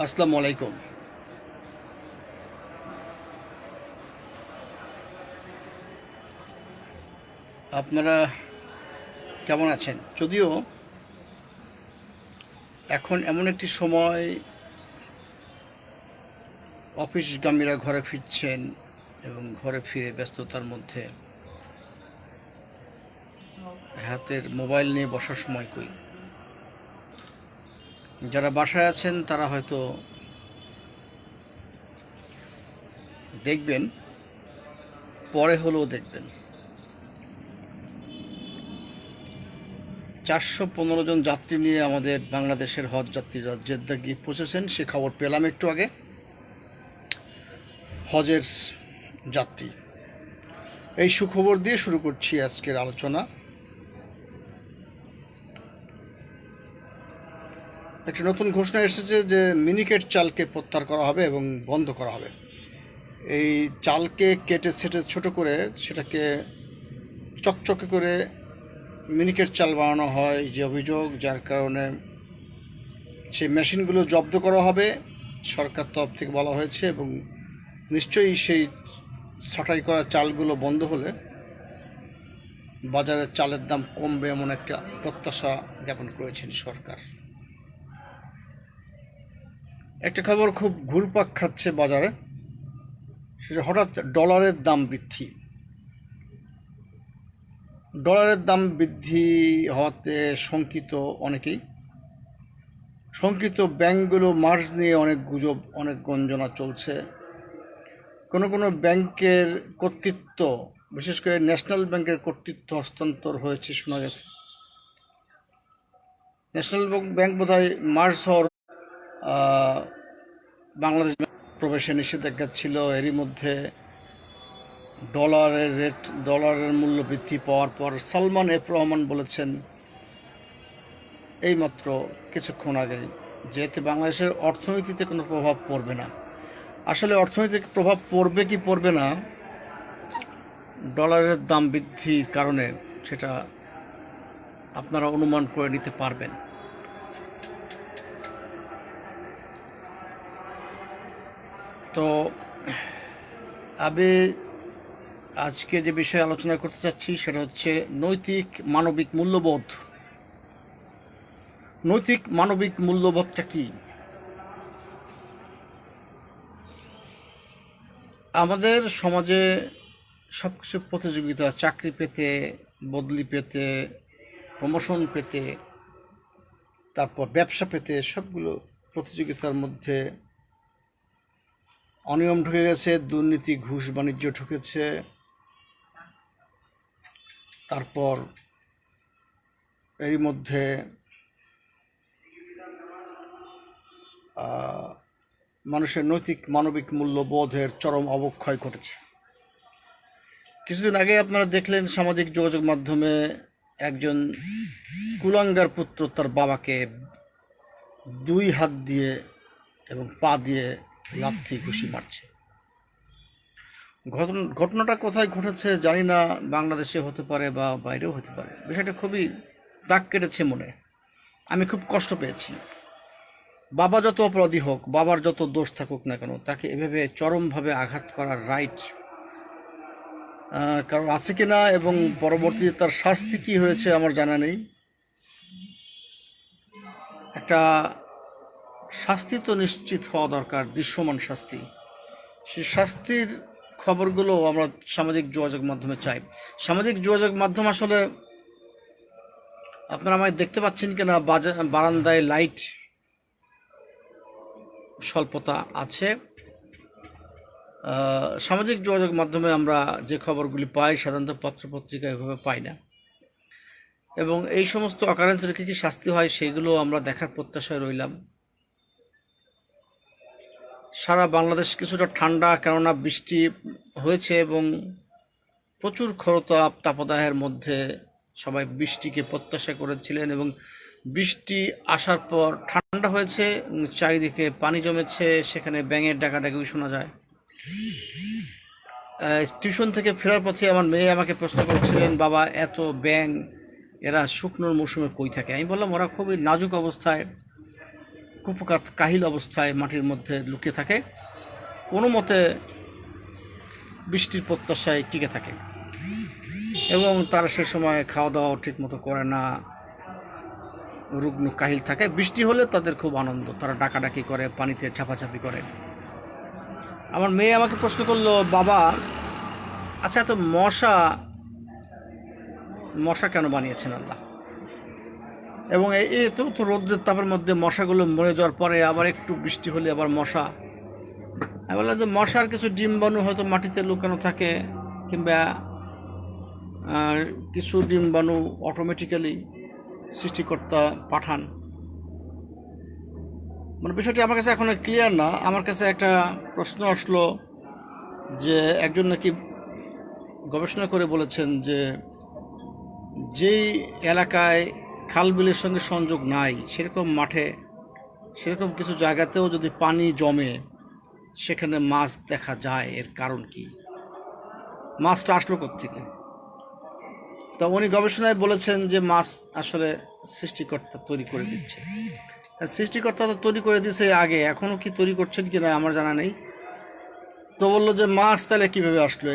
আসসালামু আলাইকুম। আপনারা কেমন আছেন? যদিও এখন এমন একটি সময়, অফিসগামীরা ঘরে ফিরছেন এবং ঘরে ফিরে ব্যস্ততার মধ্যে হাতের মোবাইল নিয়ে বসার সময় কই। যারা বাসায় আছেন তারা হয়তো দেখবেন, পরে হলেও দেখবেন। 415 জন যাত্রী নিয়ে আমাদের বাংলাদেশের হজ যাত্রীরা জেদ্দা গিয়ে পৌঁছেছেন, সে খবর পেলাম একটু আগে। হজের যাত্রী, এই সুখবর দিয়ে শুরু করছি আজকের আলোচনা। একটি নতুন ঘোষণা এসেছে যে মিনিকেট চালকে প্রত্যাহার করা হবে এবং বন্ধ করা হবে। এই চালকে কেটে ছেটে ছোট করে সেটাকে চকচকে করে মিনিকেট চাল বানানো হয় যে অভিযোগ, যার কারণে সেই মেশিনগুলো জব্দ করা হবে সরকার তরফ থেকে বলা হয়েছে। এবং নিশ্চয়ই সেই ছাঁটাই করা চালগুলো বন্ধ হলে বাজারে চালের দাম কমবে এমন একটা প্রত্যাশা জ্ঞাপন করেছেন সরকার। একটা খবর খুব ঘুরপাক খাচ্ছে বাজারে, সেটা হঠাৎ ডলারের দাম বৃদ্ধি। ডলারের দাম বৃদ্ধি হওয়াতে শঙ্কিত অনেকেই। শঙ্কিত ব্যাংকগুলো মার্জ নিয়ে অনেক গুজব, অনেক গঞ্জনা চলছে। কোনো কোনো ব্যাংকের কর্তৃত্ব, বিশেষ করে ন্যাশনাল ব্যাংকের কর্তৃত্ব হস্তান্তর হয়েছে শোনা গেছে। ন্যাশনাল ব্যাংক বোধহয় মার্জ হওয়ার বাংলাদেশ প্রবেশে নিষেধাজ্ঞা ছিল। এরই মধ্যে ডলারের মূল্য বৃদ্ধি পাওয়ার পর সালমান এফ রহমান বলেছেন এইমাত্র কিছুক্ষণ আগে যে এতে বাংলাদেশের অর্থনীতিতে কোনো প্রভাব পড়বে না। আসলে অর্থনীতিতে প্রভাব পড়বে কি পড়বে না ডলারের দাম বৃদ্ধির কারণে, সেটা আপনারা অনুমান করে নিতে পারবেন। তো আমি আজকে যে বিষয়ে আলোচনা করতে চাচ্ছি সেটা হচ্ছে নৈতিক মানবিক মূল্যবোধ। নৈতিক মানবিক মূল্যবোধটা কি? আমাদের সমাজে সব কিছু প্রতিযোগিতা, চাকরি পেতে, বদলি পেতে, প্রমোশন পেতে, তারপর ব্যবসা পেতে, সবগুলো প্রতিযোগিতার মধ্যে অনিয়ম ঢুকে গেছে, দুর্নীতি, ঘুষ বাণিজ্য ঢুকেছে। তারপর এরই মধ্যে মানুষের নৈতিক মানবিক মূল্যবোধের চরম অবক্ষয় ঘটেছে। কিছুদিন আগে আপনারা দেখলেন সামাজিক যোগাযোগ মাধ্যমে একজন কুলাঙ্গার পুত্র তার বাবাকে 2 হাত দিয়ে এবং পা দিয়ে লাথি ঘুষি মারছে। ঘটনাটা কোথায় ঘটেছে জানি না, বাংলাদেশে হতে পারে বা বাইরেও হতে পারে। বিষয়টা খুবই দাগ কেটেছে মনে। আমি খুব কষ্ট পেয়েছি। বাবা যত অপরাধী হোক, বাবার যত দোষ থাকুক না কেন, তাকে এভাবে চরমভাবে আঘাত করার রাইট কারণ আছে কি না, এবং পরবর্তীতে তার শাস্তি কি হয়েছে আমার জানা নেই। একটা শাস্তি তো নিশ্চিত হওয়া দরকার, দৃশ্যমান শাস্তি। সেই শাস্তির খবরগুলো আমরা সামাজিক যোগাযোগ মাধ্যমে চাই। সামাজিক যোগাযোগ মাধ্যম আসলে আপনারা আমায় দেখতে পাচ্ছেন কিনা, বারান্দায় লাইট স্বল্পতা আছে। সামাজিক যোগাযোগ মাধ্যমে আমরা যে খবরগুলি পাই সাধারণত পত্রপত্রিকা এভাবে পাই না। এবং এই সমস্ত অকারেন্সের কী কী শাস্তি হয় সেগুলো আমরা দেখার প্রত্যাশায় রইলাম। সারা বাংলাদেশ কিছুটা ঠান্ডা, কেননা বৃষ্টি হয়েছে এবং প্রচুর খরতাপ তাপদাহের মধ্যে সবাই বৃষ্টিকে প্রত্যাশা করেছিলেন। এবং বৃষ্টি আসার পর ঠান্ডা হয়েছে, চারিদিকে পানি জমেছে, সেখানে ব্যাঙের ডাকাডাকিও শোনা যায়। টিউশন থেকে ফেরার পথে আমার মেয়ে আমাকে প্রশ্ন করছিলেন, বাবা এত ব্যাঙ এরা শুকনোর মৌসুমে কই থাকে? আমি বললাম ওরা খুবই নাজুক অবস্থায় কুপকাত কাহিল অবস্থায় মাটির মধ্যে লুকিয়ে থাকে, কোনো মতে বৃষ্টির প্রত্যাশায় টিকে থাকে এবং তারা সে সময় খাওয়া দাওয়া ঠিক মতো করে না, রুগ্ন কাহিল থাকে। বৃষ্টি হলে তাদের খুব আনন্দ, তারা ডাকাডাকি করে, পানিতে ছাপাছাপি করে। আমার মেয়ে আমাকে প্রশ্ন করলো, বাবা আচ্ছা এত মশা কেন বানিয়েছেন আল্লাহ? এবং এই তো রোদ্রের তাপের মধ্যে মশাগুলো মরে যাওয়ার পরে আবার একটু বৃষ্টি হলে আবার মশা। আমি বললাম যে মশার কিছু ডিম্বাণু হয়তো মাটিতে লুকানো থাকে, কিংবা কিছু ডিম্বাণু অটোমেটিক্যালি সৃষ্টিকর্তা পাঠান। মানে বিষয়টি আমার কাছে এখন ক্লিয়ার না। আমার কাছে একটা প্রশ্ন আসলো যে একজন নাকি গবেষণা করে বলেছেন যে যেই এলাকায় খাল বিলের সঙ্গে সংযোগ নাই, সেরকম মাঠে, সেরকম কিছু জায়গাতেও যদি পানি জমে সেখানে মাছ দেখা যায়। এর কারণ কি? মাছটা আসলো কোত্থেকে? তা উনি গবেষণায় বলেছেন যে মাছ আসলে সৃষ্টিকর্তা তৈরি করে দিচ্ছে। সৃষ্টিকর্তা তো তৈরি করে দিছে আগে, এখনও কি তৈরি করছেন কি না আমার জানা নেই। তো বললো যে মাছ তাহলে কীভাবে আসলো?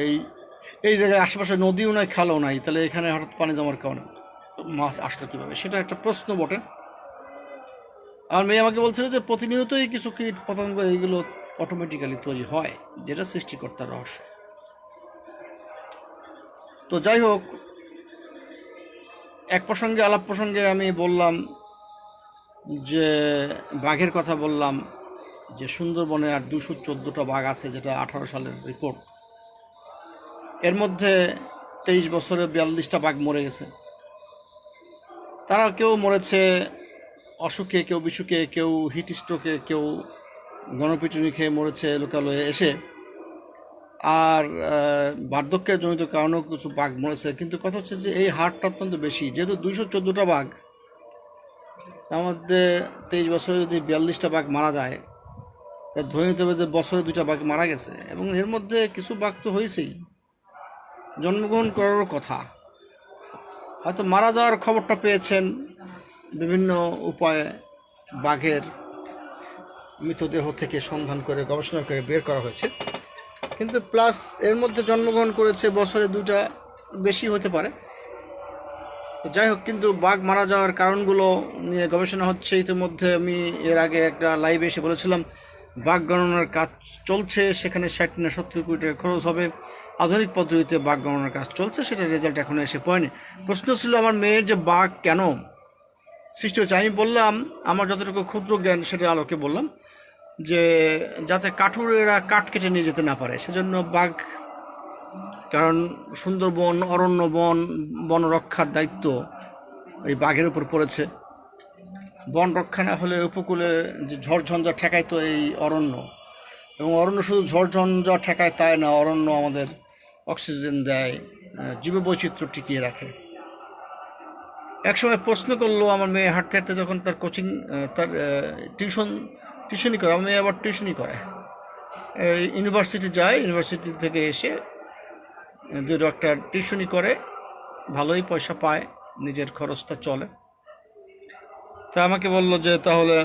এই জায়গায় আশেপাশে নদীও নাই, খালও নাই, তাহলে এখানে হঠাৎ পানি জমার কারণে মাছ আসলো কীভাবে? সেটা একটা প্রশ্ন বটে। আর মেয়ে আমাকে বলছিল যে প্রতিনিয়তই কিছু কীট পতঙ্গ এইগুলো অটোমেটিক্যালি তৈরি হয়, যেটা সৃষ্টিকর্তার রহস্য। তো যাই হোক, এক প্রসঙ্গে আলাপ প্রসঙ্গে আমি বললাম যে বাঘের কথা বললাম, যে সুন্দরবনে আর 214টা বাঘ আছে, যেটা 18 সালের রিপোর্ট। এর মধ্যে 23 বছরে 42টা বাঘ মরে গেছে। তারা কেউ মরেছে অসুখে, কেউ বিসুখে, কেউ হিট স্ট্রোকে, কেউ গণপিটুনি খেয়ে মরেছে লোকালয়ে এসে, আর বার্ধক্যের জনিত কারণেও কিছু বাঘ মরেছে। কিন্তু কথা হচ্ছে যে এই হারটা অত্যন্ত বেশি, যেহেতু 214টা বাঘ, তার মধ্যে 23 বছরে যদি 42টা বাঘ মারা যায়, তা ধরে নিতে হবে যে বছরে 2টা বাঘ মারা গেছে। এবং এর মধ্যে কিছু বাঘ তো হয়েছেই, জন্মগ্রহণ করারও কথা, হয়তো মারা যাওয়ার খবরটা পেয়েছেন বিভিন্ন উপায়ে। বাঘের মৃতদেহ থেকে সন্ধান করে গবেষণা করে বের করা হয়েছে, কিন্তু প্লাস এর মধ্যে জন্মগ্রহণ করেছে বছরে 2টা বেশি হতে পারে। যাই হোক, কিন্তু বাঘ মারা যাওয়ার কারণগুলো নিয়ে গবেষণা হচ্ছে। ইতিমধ্যে আমি এর আগে একটা লাইভে এসে বলেছিলাম বাঘ গণনার কাজ চলছে, সেখানে 60 না 70 কোটি টাকা খরচ হবে। আধুনিক পদ্ধতিতে বাঘ গণনার কাজ চলছে, সেটা রেজাল্ট এখনও এসে পড়েনি। প্রশ্ন ছিল আমার মেয়ের যে বাঘ কেন সৃষ্টি হচ্ছে, আমি বললাম আমার যতটুকু ক্ষুদ্র জ্ঞান সেটা আলোকে বললাম যে যাতে কাঠুরেরা কাঠ কেটে নিয়ে যেতে না পারে, সেজন্য বাঘ, কারণ সুন্দরবন অরণ্য বন রক্ষার দায়িত্ব এই বাঘের উপর পড়েছে। বন রক্ষা না হলে উপকূলে যে ঝড়ঝঞ্ঝা ঠেকায় তো এই অরণ্য, এবং অরণ্য শুধু ঝড়ঝঞ্ঝা ঠেকায় তাই না, অরণ্য আমাদের অক্সিজেন দেয়, জীববৈচিত্র্য টিকিয়ে রাখে। একসময় প্রশ্ন করলো আমার মেয়ে হাঁটতে হাঁটতে, যখন তার কোচিং, তার টিউশনি করে, আমার মেয়ে আবার টিউশনি করে, ইউনিভার্সিটি যায়, ইউনিভার্সিটি থেকে এসে 2 একটা টিউশনি করে, ভালোই পয়সা পায়, নিজের খরচটা চলে। তা আমাকে বলল যে তাহলে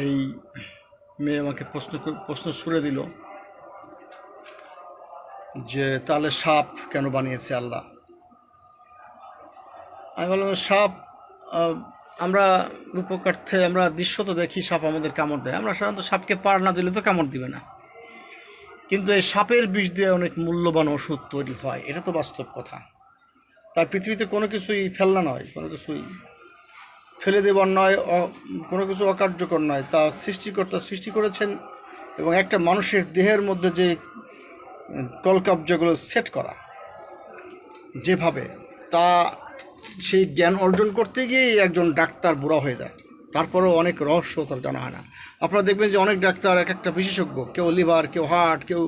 এই মেয়ে আমাকে প্রশ্ন ছুড়ে দিল যে তাহলে সাপ কেন বানিয়েছে আল্লাহ? আমি বললাম সাপ, আমরা উপকার্থে আমরা দৃশ্যত দেখি সাপ আমাদের কামড় দেয়, আমরা সাধারণত সাপকে পার না দিলে তো কামড় দিবে না, কিন্তু এই সাপের বিষ দিয়ে অনেক মূল্যবান ওষুধ তৈরি হয়, এটা তো বাস্তব কথা। তার পৃথিবীতে কোনো কিছুই ফেলনা নয়, কোনো কিছুই ফেলে দেবার নয়, কোনো কিছু অকার্যকর নয়, তা সৃষ্টিকর্তা সৃষ্টি করেছেন। এবং একটা মানুষের দেহের মধ্যে যে কলকব্জাগুলো সেট করা যেভাবে, তা সেই জ্ঞান অর্জন করতে গিয়েই একজন ডাক্তার বুড়া হয়ে যায়, তারপরেও অনেক রহস্য তার জানা হয় না। আপনারা দেখবেন যে অনেক ডাক্তার এক একটা বিশেষজ্ঞ, কেউ লিভার, কেউ হার্ট, কেউ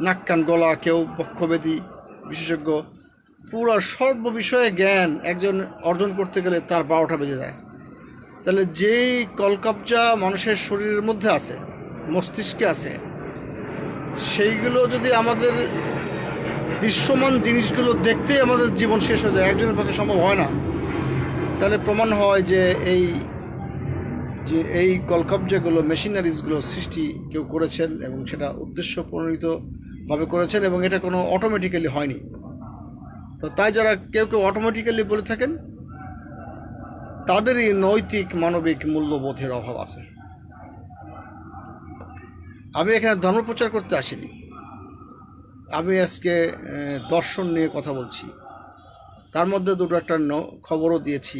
নাক কান গলা, কেউ বক্ষব্যাধি বিশেষজ্ঞ, পুরো সর্ব বিষয়ে জ্ঞান একজন অর্জন করতে গেলে তার 12টা বেজে যায়। তাহলে যেই কলকব্জা মানুষের শরীরের মধ্যে আছে, মস্তিষ্কে আছে, সেইগুলো যদি আমাদের দৃশ্যমান জিনিসগুলো দেখতেই আমাদের জীবন শেষ হয়ে যায়, একজনের পক্ষে সম্ভব হয় না। তাহলে প্রমাণ হয় যে এই কলকবজাগুলো, মেশিনারিজগুলো সৃষ্টি কেউ করেছেন এবং সেটা উদ্দেশ্য প্রণোদিতভাবে করেছেন এবং এটা কোনো অটোমেটিক্যালি হয়নি। তো তাই যারা কেউ অটোমেটিক্যালি বলে থাকেন, তাদেরই নৈতিক মানবিক মূল্যবোধের অভাব আছে। আমি এখানে ধর্মপ্রচার করতে আসিনি, আমি আজকে দর্শন নিয়ে কথা বলছি। তার মধ্যে দুটো একটা খবরও দিয়েছি।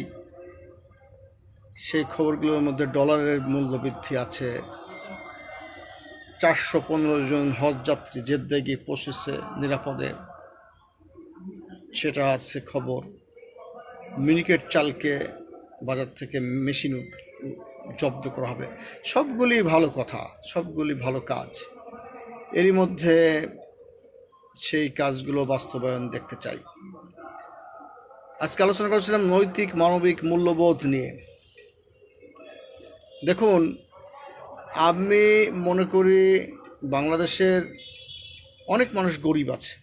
সেই খবরগুলোর মধ্যে ডলারের মূল্য বৃদ্ধি আছে, 415 জন হজ যাত্রী জেদ্দায় গিয়ে পৌঁছেছে নিরাপদে, সেটা আছে খবর। মিনিকেট চালকে বাজার থেকে মেশিন জব্দ করা হবে। সবগুলি ভালো কথা, সবগুলি ভালো কাজ। এরই মধ্যে সেই কাজগুলো বাস্তবায়ন দেখতে চাই। আজকে আলোচনা করেছিলাম নৈতিক মানবিক মূল্যবোধ নিয়ে। দেখুন, আমি মনে করি বাংলাদেশের অনেক মানুষ গরিব আছে।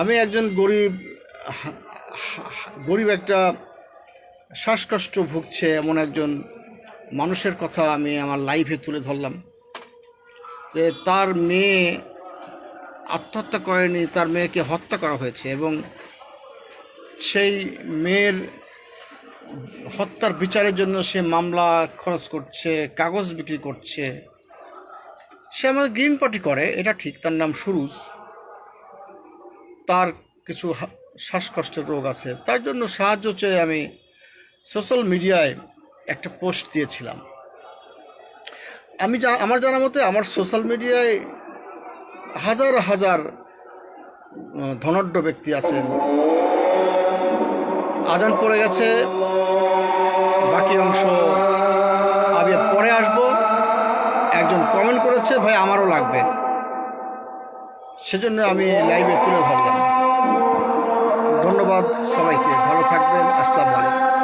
আমি একজন গরিব একটা শ্বাসকষ্ট ভুগছে এমন একজন মানুষের কথা আমি আমার লাইভে তুলে ধরলাম, যে তার মেয়ে আত্মহত্যা করেনি, তার মেয়েকে হত্যা করা হয়েছে এবং সেই মেয়ের হত্যার বিচারের জন্য সে মামলা খরচ করছে, কাগজ বিক্রি করছে। সে আমাদের গ্রিন পার্টি করে, এটা ঠিক, তার নাম সুরুজ। তার কিছু শ্বাসকষ্টের রোগ আছে, তার জন্য সাহায্য চেয়ে আমি সোশ্যাল মিডিয়ায় একটা পোস্ট দিয়েছিলাম। আমার জানা মতে আমার সোশ্যাল মিডিয়ায় হাজার হাজার ধনাঢ্য ব্যক্তি আছেন। আজান পড়ে গেছে, বাকি অংশ আমি পরে আসবো। একজন কমেন্ট করেছে, ভাই আমারও লাগবে, সেজন্য আমি লাইভে তুলে ধরলাম। ধন্যবাদ সবাইকে, ভালো থাকবেন। আসসালামু আলাইকুম।